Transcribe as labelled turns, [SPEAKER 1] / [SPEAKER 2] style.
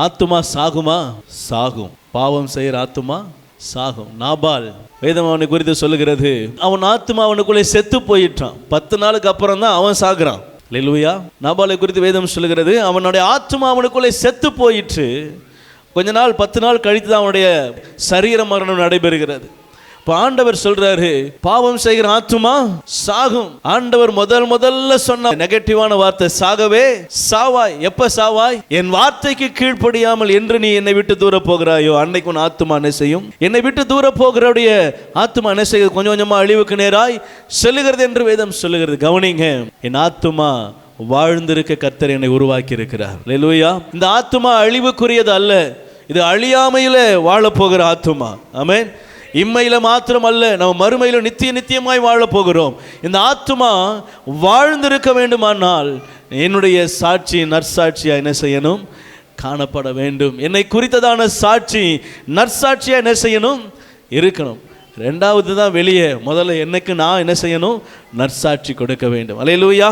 [SPEAKER 1] ஆத்துமா சாகுமா? சாகும். பாவம் செய்கிற ஆத்துமா சாகும். நாபால் வேதம் அவனை குறித்து சொல்லுகிறது, அவன் ஆத்துமா அவனுக்குள்ளே செத்து போயிட்டான். 10 நாளுக்கு அப்புறம் தான் அவன் சாகுறான். அல்லேலூயா. நாபாலை குறித்து வேதம் சொல்லுகிறது, அவனுடைய ஆத்துமா அவனுக்குள்ளே செத்து போயிற்று. கொஞ்ச நாள் 10 நாள் கழித்து தான் அவனுடைய சரீர மரணம் நடைபெறுகிறது. இப்போ ஆண்டவர் சொல்றாரு, பாவம் செய்கிற ஆத்துமா சாகும். ஆண்டவர் முதல்ல சொன்ன நெகட்டிவான வார்த்தை, சாகவே சாவாய். எப்ப சாவாய்? என் வார்த்தைக்கு கீழ்ப்படியாமல் என்று நீ என்னை விட்டு தூர போகிறாயோ அன்னைக்கு உன் ஆத்துமா என்ன செய்யும்? என்னை விட்டு தூர போகிறவுடைய ஆத்துமா என்ன செய்யுது? கொஞ்சம் கொஞ்சமா அழிவுக்கு நேராய் செல்லுகிறது என்று வேதம் சொல்லுகிறது. கவனிங்க, என் ஆத்துமா வாழ்ந்திருக்க கர்த்தர் என்னை உருவாக்கி இருக்கிறார். அல்லேலூயா. இந்த ஆத்துமா அழிவுக்குரியது அல்ல, இது அழியாமையில வாழ போகிற ஆத்துமா. ஆமென். இம்மையில மாத்திரம் அல்ல, நம்ம மறுமையில நித்தியமாய் வாழ போகிறோம். இந்த ஆத்துமா வாழ்ந்திருக்க வேண்டுமானால் என்னுடைய சாட்சி நற்சாட்சியா என்ன செய்யணும்? காணப்பட வேண்டும். என்னை குறித்ததான சாட்சி நற்சாட்சியா என்ன செய்யணும்? இருக்கணும். ரெண்டாவது தான் வெளியே, முதல்ல எனக்கு நான் என்ன செய்யணும்? நற்சாட்சி கொடுக்க வேண்டும். அல்லேலூயா.